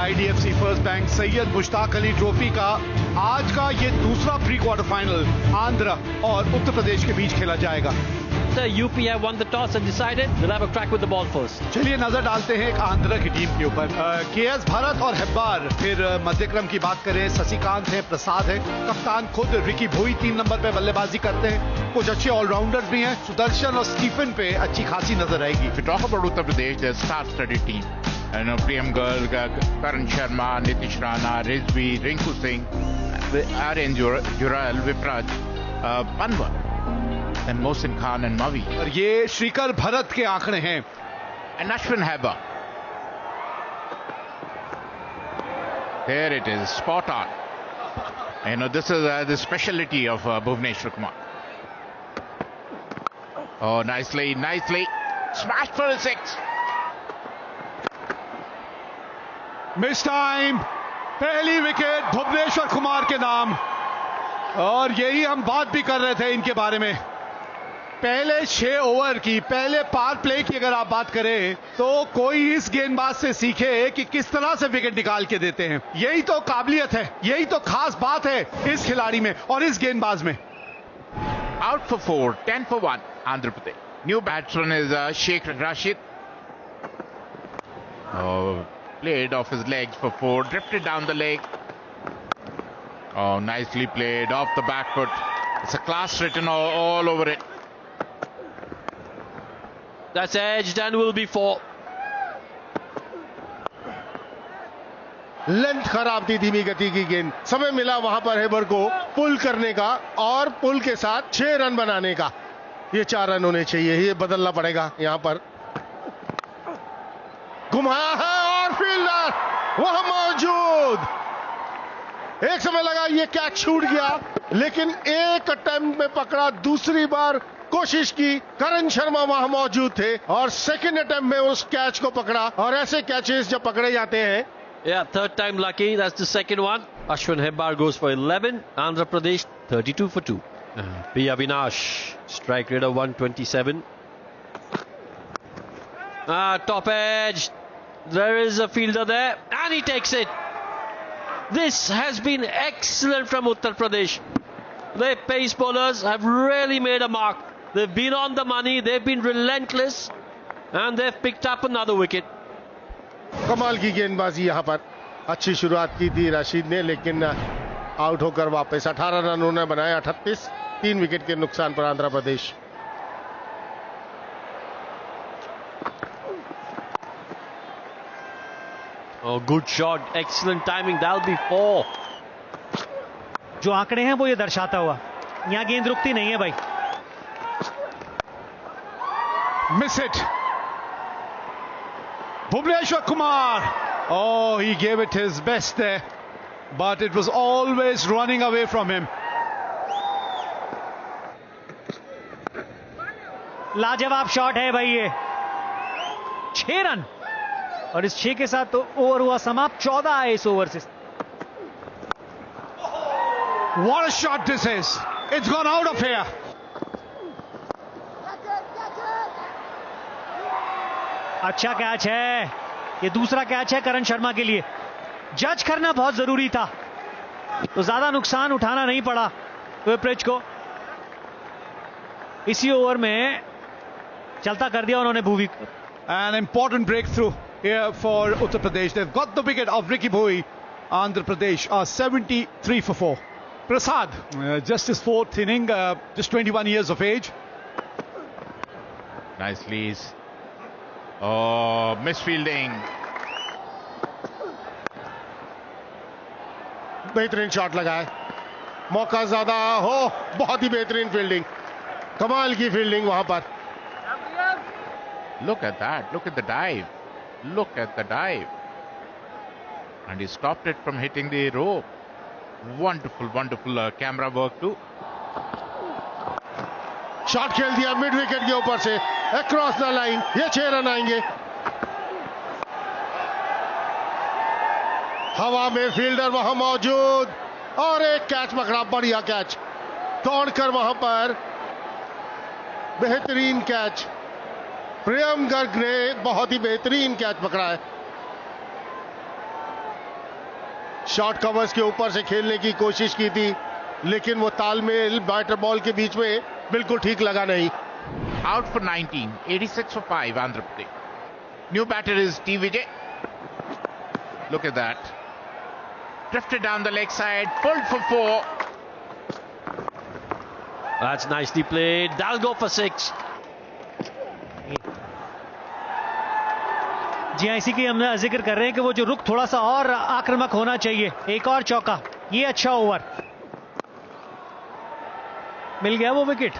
IDFC first bank Syed Mushtaq Ali trophy का आज का ये दूसरा प्री क्वार्टर फाइनल आंध्र और उत्तर प्रदेश के बीच खेला जाएगा। UP have won the toss and decided they'll have a crack with the ball first. चलिए नजर डालते हैं एक आंध्र की टीम के ऊपर। KS भरत और हेब्बार, फिर मध्यक्रम की बात करें शशिकांत है, प्रसाद है, कप्तान खुद रिकी भोई 3 नंबर पे बल्लेबाजी करते हैं। कुछ अच्छे ऑलराउंडर्स भी हैं, सुदर्शन और स्टीफन पे अच्छी खासी नजर आएगी। If you talk about Uttar Pradesh, there's a star-studded team. Priyam Garg, Karan Sharma, Nitish Rana, Rizvi, Rinku Singh, Aryan Jural, Vipraj, Panwar, and Mohsin Khan and Mavi. और ये श्रीकर भरत के आंकड़े हैं। And Ashwin Heba. There it is, spot on. This is the specialty of Bhuvneshwar Kumar. Oh, nicely, smashed for a 6. Miss time, पहली wicket Bhuvneshwar Kumar के नाम। और यही हम बात भी कर रहे थे इनके बारे में। पहले 6 ओवर की, पहले पावर प्ले की अगर आप बात करें तो कोई इस गेंदबाज से सीखे कि किस तरह से विकेट निकाल के देते हैं। यही तो काबिलियत है, यही तो खास बात है इस खिलाड़ी में और इस गेंदबाज में। Out for 4, 10 for 1, Andhra Pradesh. New batsman is Sheikh Rashid. Played off his legs for 4, drifted down the leg. Oh, nicely played off the back foot. It's a class written all over it. That's edged and will be 4. Length खराब थी, धीमी गति की गेंद। समय मिला वहां पर हेबर को पुल करने का और पुल के साथ 6 रन बनाने का। ये 4 रन होने चाहिए, ये बदलना पड़ेगा यहां पर। घुमाया है और फील्डर वहां मौजूद। एक समय लगा ये कैच छूट गया, लेकिन एक अटेम्प्ट में पकड़ा, दूसरी बार कोशिश की। करण शर्मा वहां मौजूद थे और सेकंड अटेम्प्ट में उस कैच को पकड़ा। और ऐसे कैचेस जब पकड़े जाते हैं, Yeah, third time lucky. That's the second one. Ashwin Hebbar goes for 11. Andhra Pradesh 32 for 2. P. Avinash, strike rate of 127. Top edge. There is a fielder there and he takes it. This has been excellent from Uttar Pradesh. Their pace bowlers have really made a mark. They've been on the money, they've been relentless and they've picked up another wicket. कमाल की गेंदबाजी। यहां पर अच्छी शुरुआत की थी राशिद ने, लेकिन आउट होकर वापस 18 रन उन्होंने बनाए। 38, 3 विकेट के नुकसान पर Andhra Pradesh. Oh, good shot, excellent timing. That'll be 4. जो आंकड़े हैं वो ये दर्शाता हुआ, यहां गेंद रुकती नहीं है भाई। Miss it, Bhuvneshwar Kumar. Oh, he gave it his best there, but it was always running away from him. लाजवाब शॉट है भाई ये। 6 रन और इस 6 के साथ तो ओवर हुआ समाप्त। 14 है इस ओवर से। What a shot this is. It's gone out of here. अच्छा कैच है, ये दूसरा कैच है करण शर्मा के लिए। जज करना बहुत जरूरी था, तो ज्यादा नुकसान उठाना नहीं पड़ा विप्रिच को। इसी ओवर में चलता कर दिया उन्होंने भुवी को। An important breakthrough here for Uttar Pradesh. They've got the wicket of Ricky Bhoi. Andhra Pradesh are 73 for 4. Prasad, just his 4th inning, just 21 years of age. Nicely. Oh, misfielding. बेहतरीन shot लगा है, मौका ज्यादा हो। बहुत ही बेहतरीन fielding, कमाल की फील्डिंग वहां पर। Look at that. Look at the dive. Look at the dive. And he stopped it from hitting the rope. Wonderful camera work too. Shot खेल दिया मिड विकेट के ऊपर से, अक्रॉस द लाइन। ये 6 रन आएंगे। हवा में फील्डर वहां मौजूद और एक कैच पकड़ा, बढ़िया कैच। दौड़कर वहां पर बेहतरीन कैच। प्रियम गर्ग ने बहुत ही बेहतरीन कैच पकड़ा है। शॉर्ट कवर्स के ऊपर से खेलने की कोशिश की थी, लेकिन वो तालमेल बैटर बॉल के बीच में बिल्कुल ठीक लगा नहीं। Out for 19, 86 for 5, Andhra Pradesh. New batter is T. Vijay. Look at that. Drifted down the leg side, pulled for 4. That's nicely played. That'll go for 6. जी हाँ, इसी की हम जिक्र कर रहे हैं कि वो जो रुख थोड़ा सा और आक्रामक होना चाहिए। एक और चौका, ये अच्छा ओवर, मिल गया वो विकेट।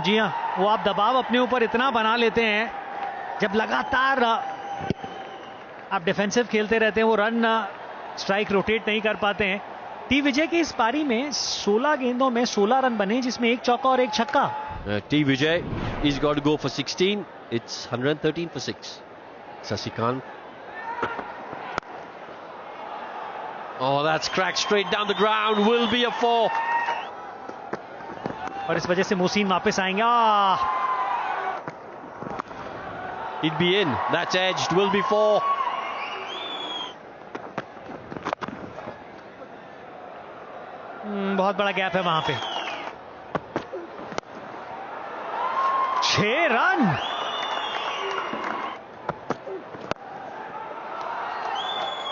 जी हाँ, वो आप दबाव अपने ऊपर इतना बना लेते हैं, जब लगातार आप डिफेंसिव खेलते रहते हैं, वो रन स्ट्राइक रोटेट नहीं कर पाते हैं। टी विजय की इस पारी में 16 गेंदों में 16 रन बने, जिसमें एक चौका और एक छक्का। T. Vijay, he's got to go for 16. It's 113 for 6. Sasikant. Oh, that's cracked straight down the ground. Will be a 4. और इस वजह से मोहसिन वापस आएंगे। He'd be in. That's edged. Will be 4. बहुत बड़ा गैप है वहां पे। 6 run.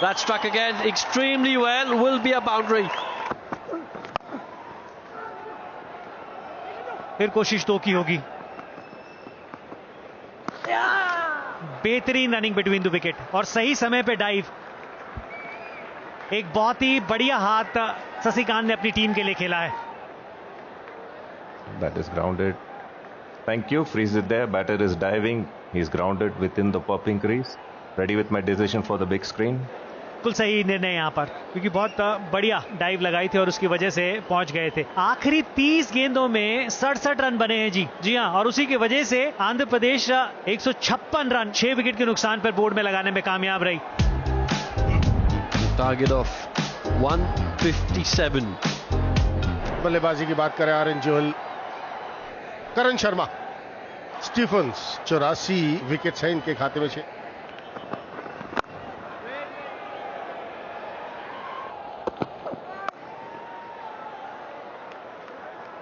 That struck again extremely well. Will be a boundary. फिर कोशिश 2 की होगी। बेहतरीन रनिंग बिटवीन द विकेट और सही समय पे डाइव। एक बहुत ही बढ़िया हाथ शशिकांत ने अपनी टीम के लिए खेला है। That is grounded. Thank you. Freeze it there. Batter is diving. He is grounded within the popping crease. Ready with my decision for the big screen. बिल्कुल सही निर्णय यहां पर, क्योंकि बहुत बढ़िया डाइव लगाई थी और उसकी वजह से पहुंच गए थे। आखिरी 30 गेंदों में 67 रन बने हैं जी हां, और उसी की वजह से आंध्र प्रदेश 156 रन 6 विकेट के नुकसान पर बोर्ड में लगाने में कामयाब रही। Target of 157. बल्लेबाजी की बात करें आर्यन जोहल, करण शर्मा, स्टीफन्स 84 विकेट हैं इनके खाते में से।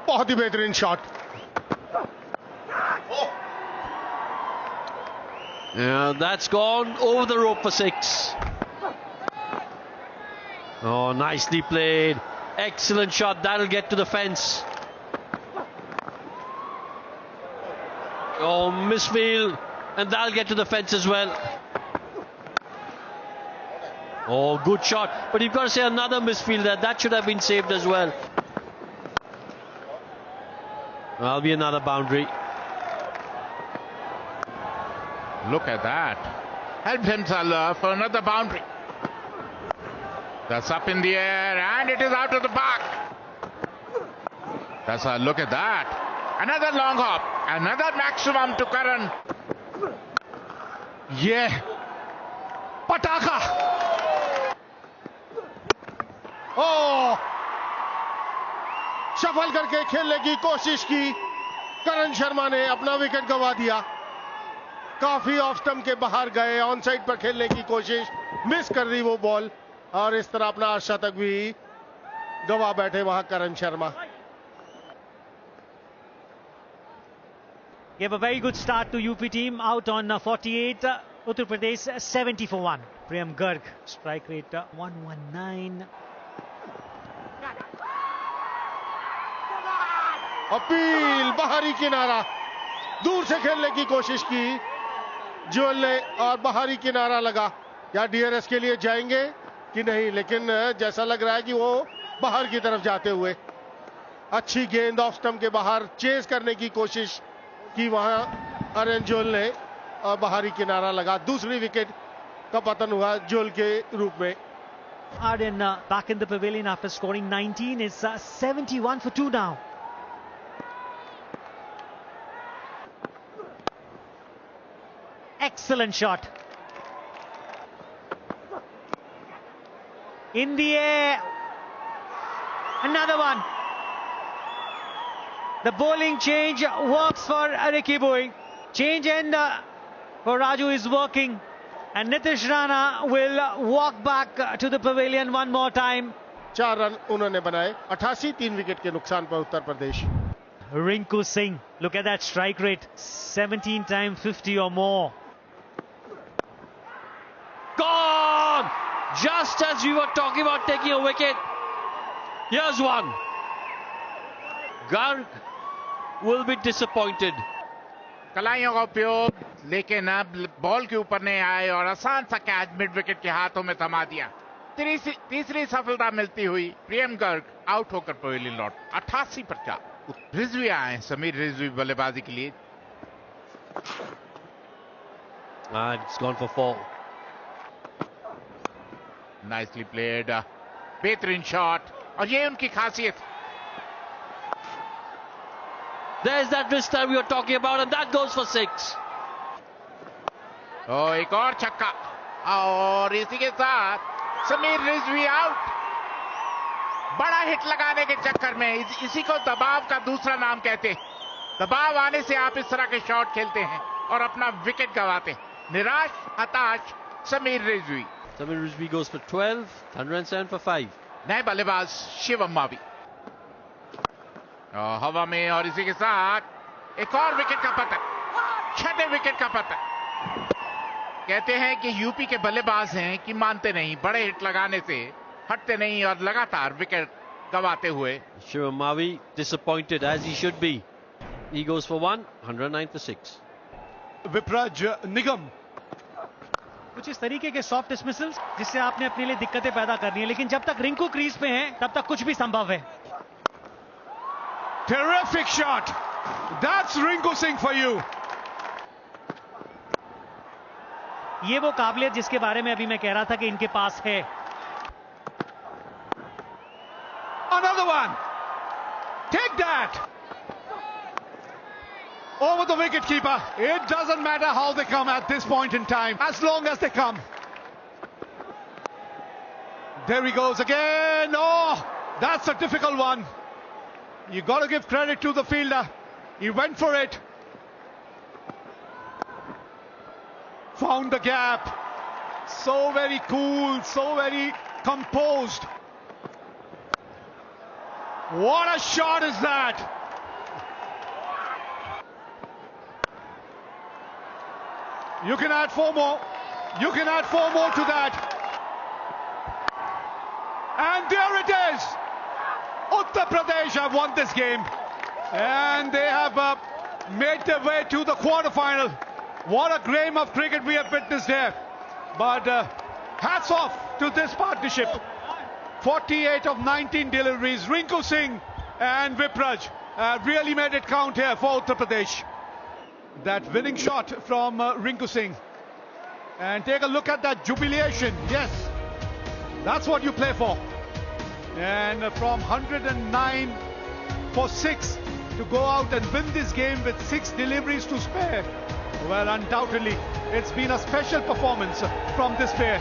बहुत ही बेहतरीन shot. That's gone over the rope for 6. Oh, nicely played. Excellent shot. That'll get to the fence. Oh, misfield. And that'll get to the fence as well. Oh, good shot. But you've got to say another misfield there. That should have been saved as well. That'll be another boundary. Look at that. Helped himself for another boundary. That's up in the air and it is out of the park. That's a look at that. Another long hop. Another maximum to Karan. Yeah. Pataka. Oh! सफल करके खेलने की कोशिश की, करण शर्मा ने अपना wicket गंवा दिया। काफी ऑफ स्टंप के बाहर गए, ऑन साइड पर खेलने की कोशिश, मिस कर दी वो बॉल, और इस तरह अपना शतक भी गंवा बैठे वहां करण Sharma. Gave a very good start to UP team, out on 48, Uttar Pradesh 70 for 1. Priyam Garg, strike rate 119. Appeal, बाहरी किनारा, दूर से खेलने की कोशिश की जोहल ने और बाहरी किनारा लगा। या डीआरएस के लिए जाएंगे कि नहीं, लेकिन जैसा लग रहा है कि वो बाहर की तरफ जाते हुए। अच्छी गेंद ऑफ स्टंप के बाहर चेज करने की कोशिश की वहां आर्यन जोहल ने, और बाहरी किनारा लगा। दूसरी विकेट का पतन हुआ जोहल के रूप में। Aryan back in the pavilion after scoring 19 is 71 for 2 now. Excellent shot. In the air. Another one. The bowling change works for Ricky Boy. Change end for Raju is working. And Nitish Rana will walk back to the pavilion one more time. 4 run उन्होंने बनाए 88 3 wicket के नुकसान पर Uttar Pradesh. Rinku Singh, look at that strike rate, 17 times 50 or more. Gone! Just as we were talking about taking a wicket, here's one. Garg will be disappointed. कलाइयों का उपयोग, लेकिन अब ball के ऊपर नहीं आए और आसान सा कैच मिड विकेट के हाथों में थमा दिया। तीसरी सफलता मिलती हुई प्रियम गर्ग आउट होकर पवेलियन लौट 88 पर 4। रिजवी आए, समीर रिजवी बल्लेबाजी के लिए। It's gone for 4. Nicely played, बेहतरीन शॉट, और ये उनकी खासियत। There's that wrist that we were talking about, and that goes for 6. एक और छक्का, और इसी के साथ समीर रिजवी आउट। बड़ा हिट लगाने के चक्कर में, इसी को दबाव का दूसरा नाम कहते हैं। दबाव आने से आप इस तरह के शॉट खेलते हैं और अपना विकेट गंवाते हैं। निराश, हताश Sameer Rizvi. Samir Rizvi goes for 12, 107 for 5. नए बल्लेबाज शिवम मावी हवा में, और इसी के साथ एक और विकेट का पतन, 6ठे विकेट का पतन। कहते हैं कि यूपी के बल्लेबाज हैं कि मानते नहीं, बड़े हिट लगाने से हटते नहीं और लगातार विकेट गंवाते हुए। Shivam Mavi disappointed, as he should be. He goes for 1, 109 for 6. Vipraj निगम, कुछ इस तरीके के सॉफ्ट डिसमिसल्स जिससे आपने अपने लिए दिक्कतें पैदा करनी है, लेकिन जब तक रिंकू क्रीज पे हैं तब तक कुछ भी संभव है। terrific shot, that's Rinku Singh for you. ये वो काबिलियत जिसके बारे में अभी मैं कह रहा था कि इनके पास है। Another one, take that, over the wicket keeper. It doesn't matter how they come at this point in time, as long as they come. There he goes again. Oh, that's a difficult one. You got to give credit to the fielder. He went for it, found the gap, so very cool, so very composed. What a shot is that! You can add 4 more. You can add 4 more to that. And there it is. Uttar Pradesh have won this game. And they have made their way to the quarterfinal. What a game of cricket we have witnessed here. But hats off to this partnership. 48 of 19 deliveries. Rinku Singh and Vipraj really made it count here for Uttar Pradesh. That winning shot from Rinku Singh. And take a look at that jubilation. Yes, that's what you play for. And from 109 for 6 to go out and win this game with 6 deliveries to spare. Well, undoubtedly, it's been a special performance from this pair.